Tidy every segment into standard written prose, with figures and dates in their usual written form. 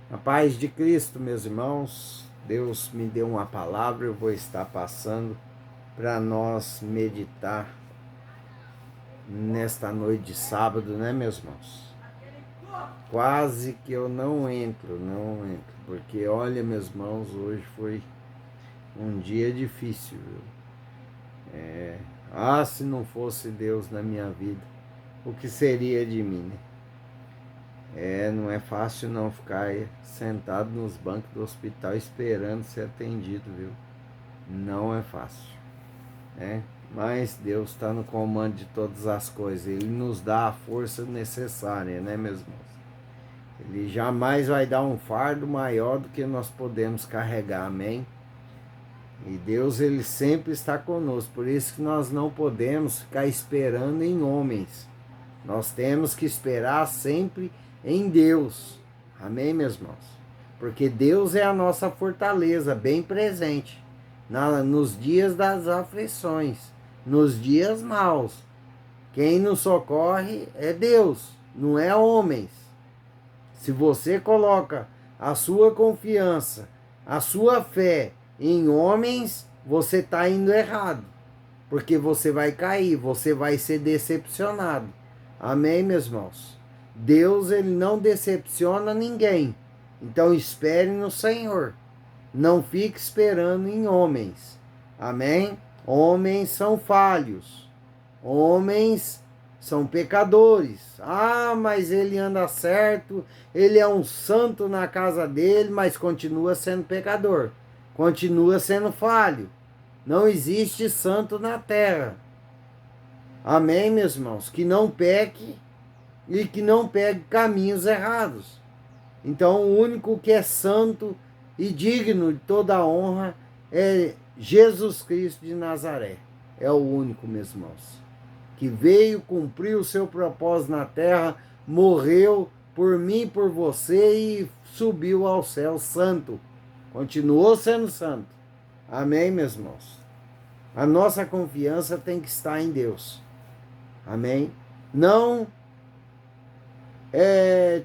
A paz de Cristo, meus irmãos, Deus me deu uma palavra, eu vou estar passando para nós meditar nesta noite de sábado, né, meus irmãos? Quase que eu não entro, porque olha, meus irmãos, hoje foi um dia difícil, viu? Se não fosse Deus na minha vida, o que seria de mim, né? Não é fácil não ficar sentado nos bancos do hospital esperando ser atendido, viu? Não é fácil, né? Mas Deus está no comando de todas as coisas. Ele nos dá a força necessária, né, meus irmãos? Ele jamais vai dar um fardo maior do que nós podemos carregar, amém? E Deus, ele sempre está conosco. Por isso que nós não podemos ficar esperando em homens. Nós temos que esperar sempre em Deus. Amém, meus irmãos? Porque Deus é a nossa fortaleza, bem presente nos dias das aflições, nos dias maus. Quem nos socorre é Deus, não é homens. Se você coloca a sua confiança, a sua fé em homens, você está indo errado. Porque você vai cair, você vai ser decepcionado. Amém, meus irmãos? Deus, ele não decepciona ninguém. Então espere no Senhor. Não fique esperando em homens. Amém? Homens são falhos. Homens são pecadores. Mas ele anda certo, ele é um santo na casa dele, mas continua sendo pecador. Continua sendo falho. Não existe santo na terra. Amém, meus irmãos? Que não peque e que não pegue caminhos errados. Então, o único que é santo e digno de toda a honra é Jesus Cristo de Nazaré. É o único, meus irmãos, que veio cumprir o seu propósito na terra, morreu por mim e por você e subiu ao céu santo. Continuou sendo santo. Amém, meus irmãos? A nossa confiança tem que estar em Deus. Amém? Não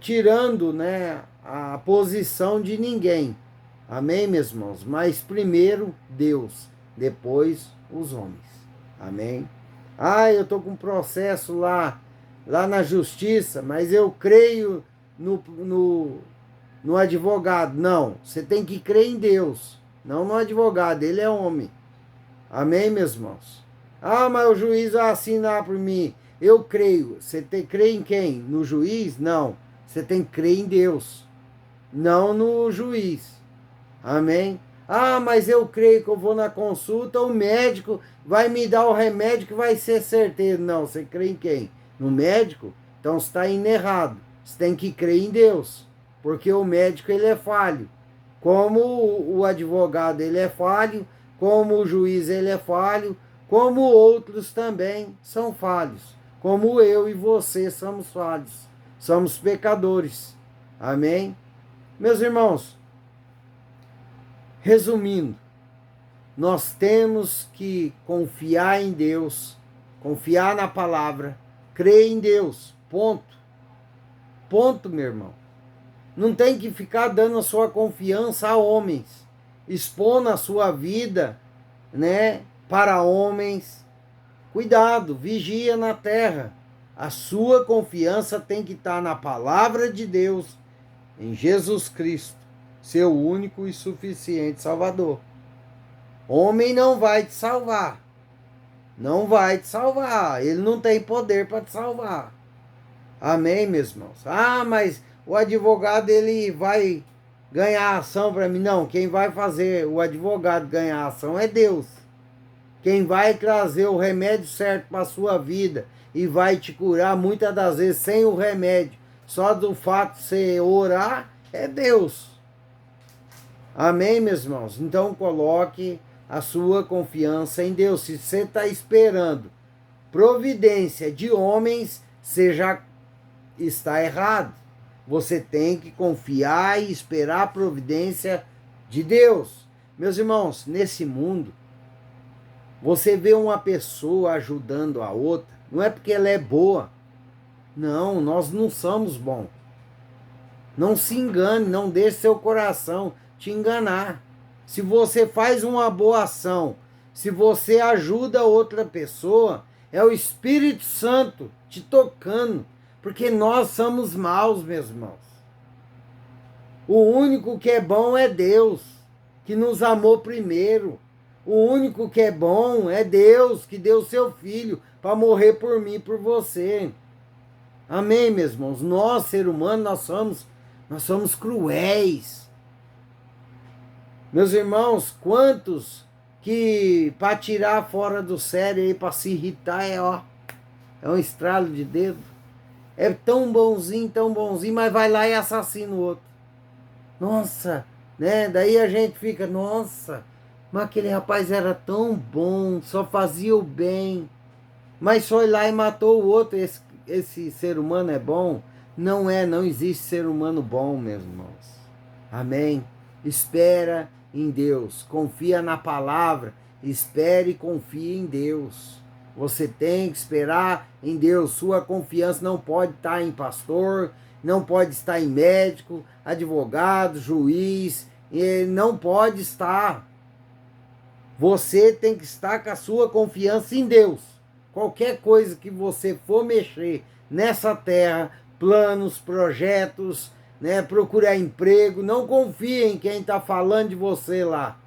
tirando, né, a posição de ninguém. Amém, meus irmãos? Mas primeiro Deus, depois os homens. Amém? Eu estou com um processo lá na justiça, mas eu creio no advogado. Não, você tem que crer em Deus, não no advogado, ele é homem. Amém, meus irmãos? Mas o juiz vai assinar por mim. Eu creio. Você crê em quem? No juiz? Não. Você tem que crer em Deus, não no juiz. Amém? Mas eu creio que eu vou na consulta, o médico vai me dar o remédio que vai ser certeiro. Não, você crê em quem? No médico? Então você está indo errado. Você tem que crer em Deus, porque o médico, ele é falho. Como o advogado, ele é falho, como o juiz, ele é falho, como outros também são falhos. Como eu e você somos falhos. Somos pecadores. Amém? Meus irmãos, resumindo, nós temos que confiar em Deus, confiar na palavra, crer em Deus. Ponto. Ponto, meu irmão. Não tem que ficar dando a sua confiança a homens, expondo a sua vida, né, para homens. Cuidado, vigia na terra. A sua confiança tem que estar na palavra de Deus, em Jesus Cristo, seu único e suficiente Salvador. Homem não vai te salvar. Não vai te salvar. Ele não tem poder para te salvar. Amém, meus irmãos? Mas o advogado, ele vai ganhar ação para mim. Não, quem vai fazer o advogado ganhar ação é Deus. Quem vai trazer o remédio certo para a sua vida e vai te curar muitas das vezes sem o remédio, só do fato de você orar, é Deus. Amém, meus irmãos? Então coloque a sua confiança em Deus. Se você está esperando providência de homens, você já está errado. Você tem que confiar e esperar a providência de Deus. Meus irmãos, nesse mundo, você vê uma pessoa ajudando a outra, não é porque ela é boa. Não, nós não somos bons. Não se engane, não deixe seu coração te enganar. Se você faz uma boa ação, se você ajuda outra pessoa, é o Espírito Santo te tocando, porque nós somos maus, meus irmãos. O único que é bom é Deus, que nos amou primeiro. O único que é bom é Deus, que deu seu Filho para morrer por mim e por você. Amém, meus irmãos? Nós, ser humano, nós somos cruéis. Meus irmãos, quantos que para tirar fora do sério aí, para se irritar, é um estralo de dedo. É tão bonzinho, mas vai lá e assassina o outro. Nossa, né? Daí a gente fica, nossa, mas aquele rapaz era tão bom, só fazia o bem. Mas foi lá e matou o outro. Esse ser humano é bom? Não é, não existe ser humano bom, meus irmãos. Amém? Espera em Deus, confia na palavra, espere e confie em Deus. Você tem que esperar em Deus. Sua confiança não pode estar em pastor, não pode estar em médico, advogado, juiz, não pode estar. Você tem que estar com a sua confiança em Deus. Qualquer coisa que você for mexer nessa terra, planos, projetos, né, procurar emprego, não confie em quem está falando de você lá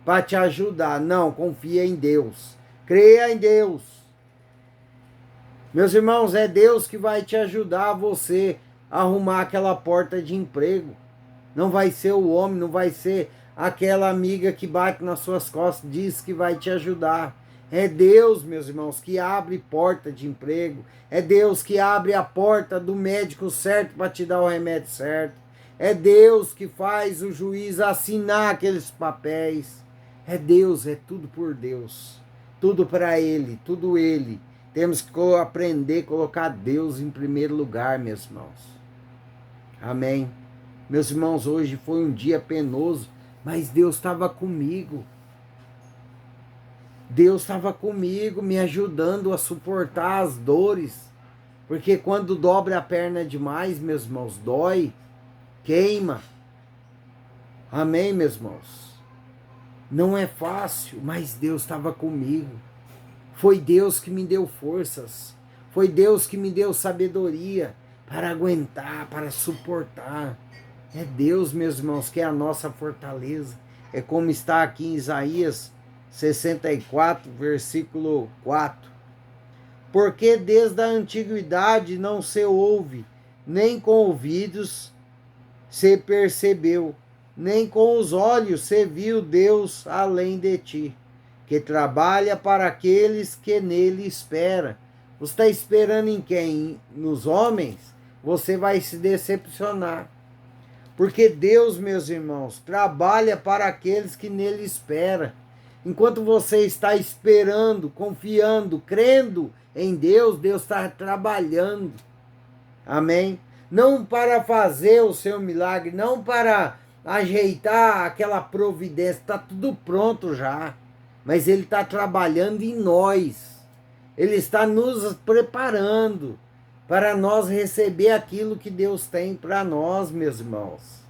para te ajudar. Não, confia em Deus. Creia em Deus. Meus irmãos, é Deus que vai te ajudar a você a arrumar aquela porta de emprego. Não vai ser o homem, não vai ser aquela amiga que bate nas suas costas, diz que vai te ajudar. É Deus, meus irmãos, que abre porta de emprego. É Deus que abre a porta do médico certo para te dar o remédio certo. É Deus que faz o juiz assinar aqueles papéis. É Deus, é tudo por Deus. Tudo para Ele, tudo Ele. Temos que aprender a colocar Deus em primeiro lugar, meus irmãos. Amém. Meus irmãos, hoje foi um dia penoso, mas Deus estava comigo. Deus estava comigo, me ajudando a suportar as dores. Porque quando dobra a perna demais, meus irmãos, dói, queima. Amém, meus irmãos? Não é fácil, mas Deus estava comigo. Foi Deus que me deu forças. Foi Deus que me deu sabedoria para aguentar, para suportar. É Deus, meus irmãos, que é a nossa fortaleza. É como está aqui em Isaías 64, versículo 4. Porque desde a antiguidade não se ouve, nem com ouvidos se percebeu, nem com os olhos se viu Deus além de ti, que trabalha para aqueles que nele esperam. Você está esperando em quem? Nos homens? Você vai se decepcionar. Porque Deus, meus irmãos, trabalha para aqueles que nele esperam. Enquanto você está esperando, confiando, crendo em Deus, Deus está trabalhando. Amém? Não para fazer o seu milagre, não para ajeitar aquela providência, está tudo pronto já. Mas Ele está trabalhando em nós. Ele está nos preparando para nós receber aquilo que Deus tem para nós, meus irmãos.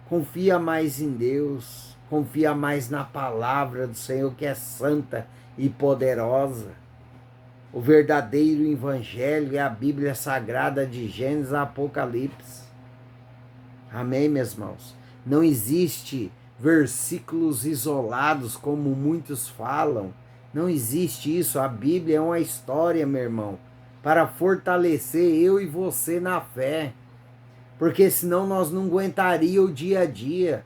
Confia mais em Deus, confia mais na palavra do Senhor, que é santa e poderosa. O verdadeiro evangelho é a Bíblia Sagrada de Gênesis a Apocalipse. Amém, meus irmãos? Não existe versículos isolados como muitos falam. Não existe isso. A Bíblia é uma história, meu irmão, para fortalecer eu e você na fé. Porque senão nós não aguentaríamos o dia a dia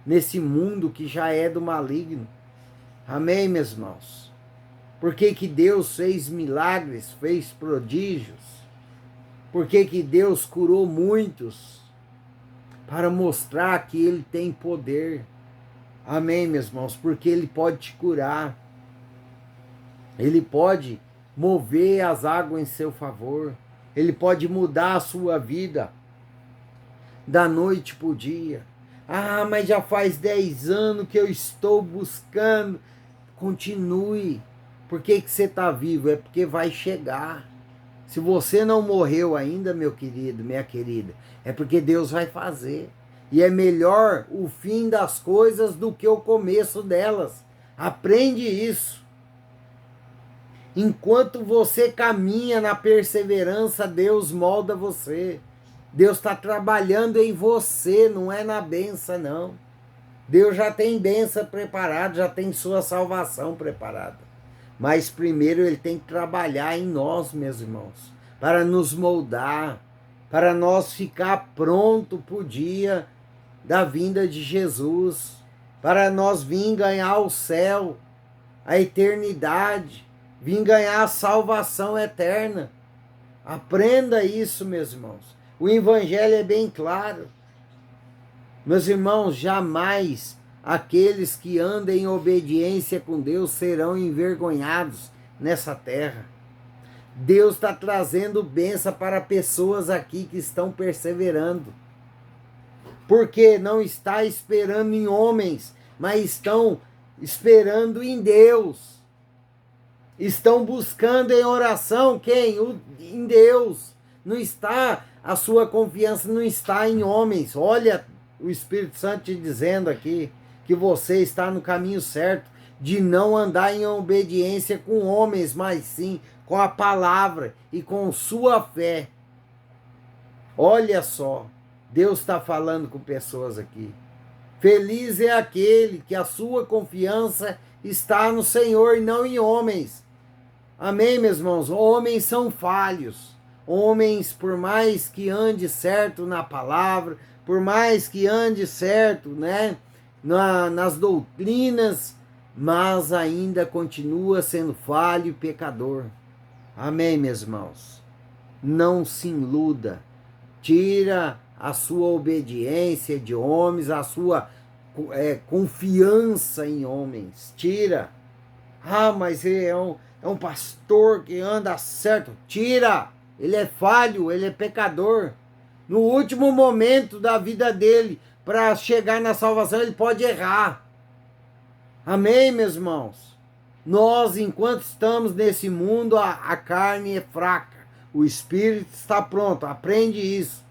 nesse mundo que já é do maligno. Amém, meus irmãos? Por que Deus fez milagres, fez prodígios? Por que Deus curou muitos? Para mostrar que Ele tem poder. Amém, meus irmãos? Porque Ele pode te curar. Ele pode mover as águas em seu favor. Ele pode mudar a sua vida da noite para o dia. Ah, mas já faz 10 anos que eu estou buscando. Continue. Por que você está vivo? É porque vai chegar. Se você não morreu ainda, meu querido, minha querida, é porque Deus vai fazer. E é melhor o fim das coisas do que o começo delas. Aprende isso. Enquanto você caminha na perseverança, Deus molda você. Deus está trabalhando em você, não é na benção, não. Deus já tem benção preparada, já tem sua salvação preparada. Mas primeiro Ele tem que trabalhar em nós, meus irmãos, para nos moldar, para nós ficar pronto para o dia da vinda de Jesus, para nós vir ganhar o céu, a eternidade, vir ganhar a salvação eterna. Aprenda isso, meus irmãos. O Evangelho é bem claro. Meus irmãos, jamais aqueles que andem em obediência com Deus serão envergonhados nessa terra. Deus está trazendo bênção para pessoas aqui que estão perseverando. Porque não está esperando em homens, mas estão esperando em Deus. Estão buscando em oração quem? Em Deus. Não está, a sua confiança não está em homens. Olha o Espírito Santo te dizendo aqui que você está no caminho certo de não andar em obediência com homens, mas sim com a palavra e com sua fé. Olha só, Deus está falando com pessoas aqui. Feliz é aquele que a sua confiança está no Senhor e não em homens. Amém, meus irmãos? Homens são falhos. Homens, por mais que ande certo na palavra, por mais que ande certo, né, nas doutrinas, mas ainda continua sendo falho e pecador. Amém, meus irmãos? Não se iluda. Tira a sua obediência de homens, a sua confiança em homens. Tira. Ah, mas ele é um pastor que anda certo. Tira. Ele é falho, ele é pecador. No último momento da vida dele, para chegar na salvação, ele pode errar. Amém, meus irmãos? Nós, enquanto estamos nesse mundo, a carne é fraca. O espírito está pronto. Aprende isso.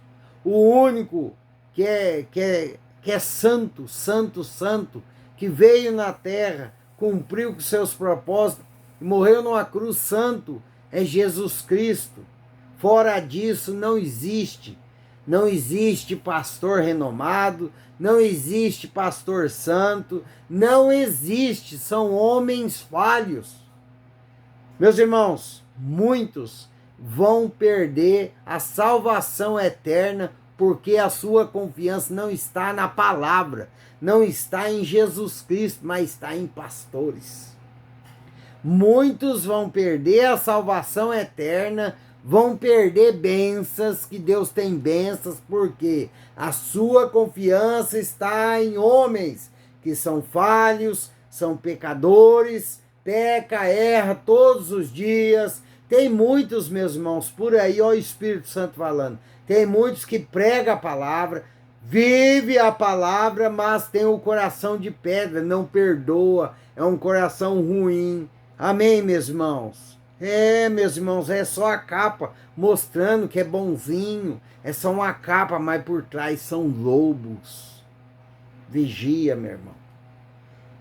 O único que é santo, santo, santo, que veio na terra, cumpriu com seus propósitos, morreu numa cruz, santo, é Jesus Cristo. Fora disso, não existe. Não existe pastor renomado, não existe pastor santo, não existe, são homens falhos. Meus irmãos, muitos vão perder a salvação eterna porque a sua confiança não está na palavra, não está em Jesus Cristo, mas está em pastores. Muitos vão perder a salvação eterna, vão perder bênçãos, que Deus tem bênçãos, porque a sua confiança está em homens que são falhos, são pecadores, peca, erra todos os dias. Tem muitos, meus irmãos, por aí, ó, o Espírito Santo falando, tem muitos que pregam a palavra, vive a palavra, mas tem o coração de pedra, não perdoa, é um coração ruim. Amém, meus irmãos? Meus irmãos, é só a capa mostrando que é bonzinho. É só uma capa, mas por trás são lobos. Vigia, meu irmão.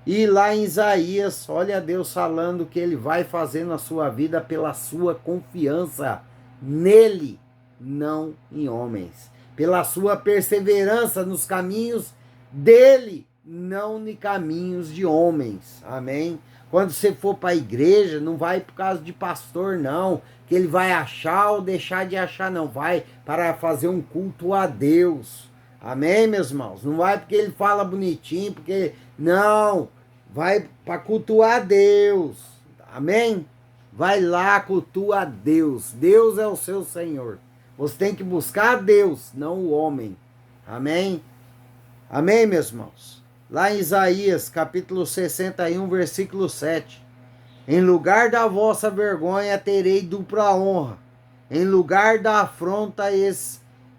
E lá em Isaías, olha Deus falando que Ele vai fazer na sua vida pela sua confiança nele, não em homens. Pela sua perseverança nos caminhos dele, não em caminhos de homens. Amém? Quando você for para a igreja, não vai por causa de pastor, não. Que ele vai achar ou deixar de achar, não. Vai para fazer um culto a Deus. Amém, meus irmãos? Não vai porque ele fala bonitinho, porque... Não. Vai para cultuar a Deus. Amém? Vai lá, cultua a Deus. Deus é o seu Senhor. Você tem que buscar a Deus, não o homem. Amém? Amém, meus irmãos? Lá em Isaías, capítulo 61, versículo 7. Em lugar da vossa vergonha terei dupla honra. Em lugar da afronta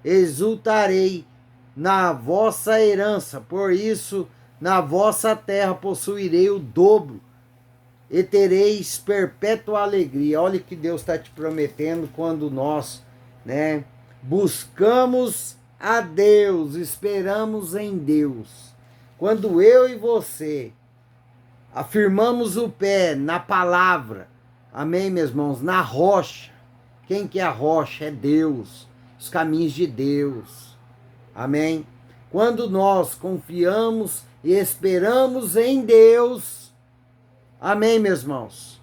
exultarei na vossa herança. Por isso, na vossa terra possuirei o dobro. e tereis perpétua alegria. Olha o que Deus está te prometendo quando nós, né, buscamos a Deus, esperamos em Deus. Quando eu e você afirmamos o pé na palavra, amém, meus irmãos, na rocha. Quem que é a rocha? É Deus, os caminhos de Deus, amém? Quando nós confiamos e esperamos em Deus, amém, meus irmãos?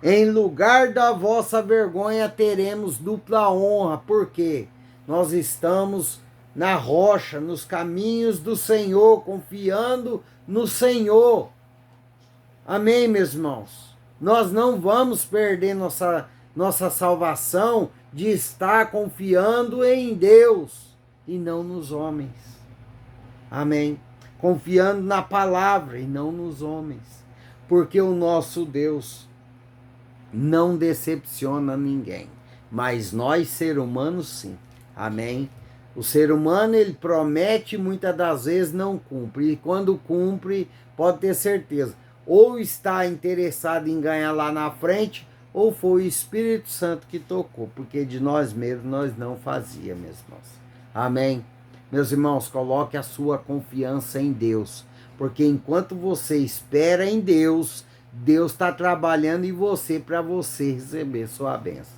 Em lugar da vossa vergonha teremos dupla honra, porque nós estamos na rocha, nos caminhos do Senhor, confiando no Senhor. Amém, meus irmãos? Nós não vamos perder nossa salvação de estar confiando em Deus e não nos homens. Amém? Confiando na palavra e não nos homens. Porque o nosso Deus não decepciona ninguém. Mas nós, ser humanos, sim. Amém? O ser humano, ele promete e muitas das vezes não cumpre. E quando cumpre, pode ter certeza, ou está interessado em ganhar lá na frente, ou foi o Espírito Santo que tocou, porque de nós mesmos nós não fazíamos, meus irmãos. Amém? Meus irmãos, coloque a sua confiança em Deus, porque enquanto você espera em Deus, Deus está trabalhando em você para você receber sua bênção.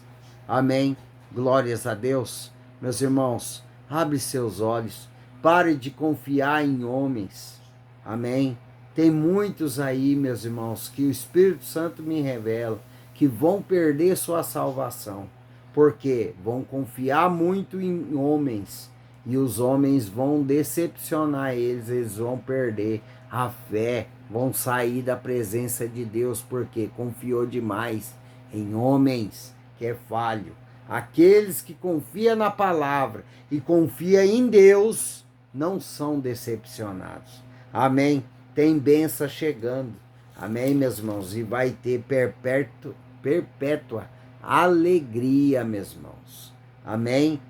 Amém? Glórias a Deus. Meus irmãos, abre seus olhos, pare de confiar em homens. Amém? Tem muitos aí, meus irmãos, que o Espírito Santo me revela que vão perder sua salvação, porque vão confiar muito em homens e os homens vão decepcionar eles, eles vão perder a fé, vão sair da presença de Deus porque confiou demais em homens, que é falho. Aqueles que confiam na palavra e confiam em Deus não são decepcionados. Amém? Tem bênção chegando. Amém, meus irmãos? E vai ter perpétua alegria, meus irmãos. Amém?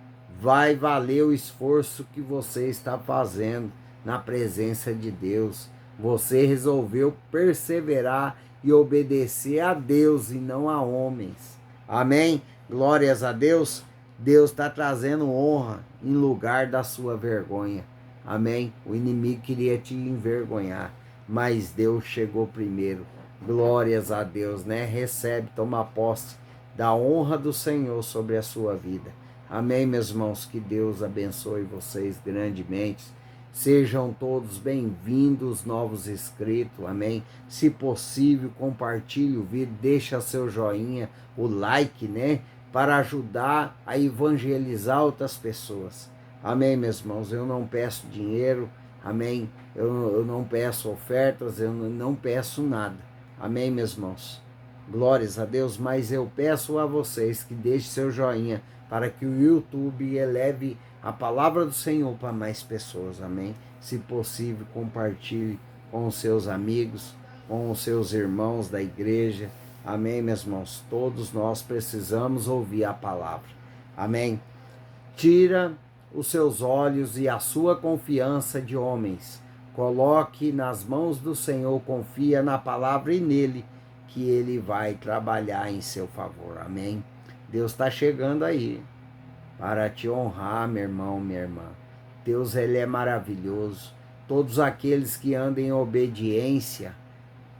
Vai valer o esforço que você está fazendo na presença de Deus. Você resolveu perseverar e obedecer a Deus e não a homens. Amém? Glórias a Deus. Deus está trazendo honra em lugar da sua vergonha. Amém? O inimigo queria te envergonhar, mas Deus chegou primeiro. Glórias a Deus, né? Recebe, toma posse da honra do Senhor sobre a sua vida. Amém, meus irmãos? Que Deus abençoe vocês grandemente. Sejam todos bem-vindos, novos inscritos, amém? Se possível, compartilhe o vídeo, deixa seu joinha, o like, né? Para ajudar a evangelizar outras pessoas. Amém, meus irmãos? Eu não peço dinheiro, amém? Eu não peço ofertas, eu não peço nada. Amém, meus irmãos? Glórias a Deus, mas eu peço a vocês que deixem seu joinha para que o YouTube eleve a palavra do Senhor para mais pessoas, amém? Se possível, compartilhe com os seus amigos, com os seus irmãos da igreja, amém, meus irmãos? Todos nós precisamos ouvir a palavra, amém? Tira os seus olhos e a sua confiança de homens, coloque nas mãos do Senhor, confia na palavra e nele, que ele vai trabalhar em seu favor, amém? Deus está chegando aí para te honrar, meu irmão, minha irmã. Deus, ele é maravilhoso. Todos aqueles que andam em obediência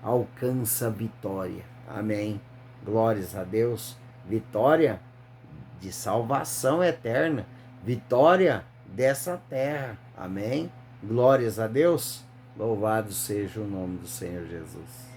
alcançam vitória. Amém. Glórias a Deus. Vitória de salvação eterna. Vitória dessa terra. Amém. Glórias a Deus. Louvado seja o nome do Senhor Jesus.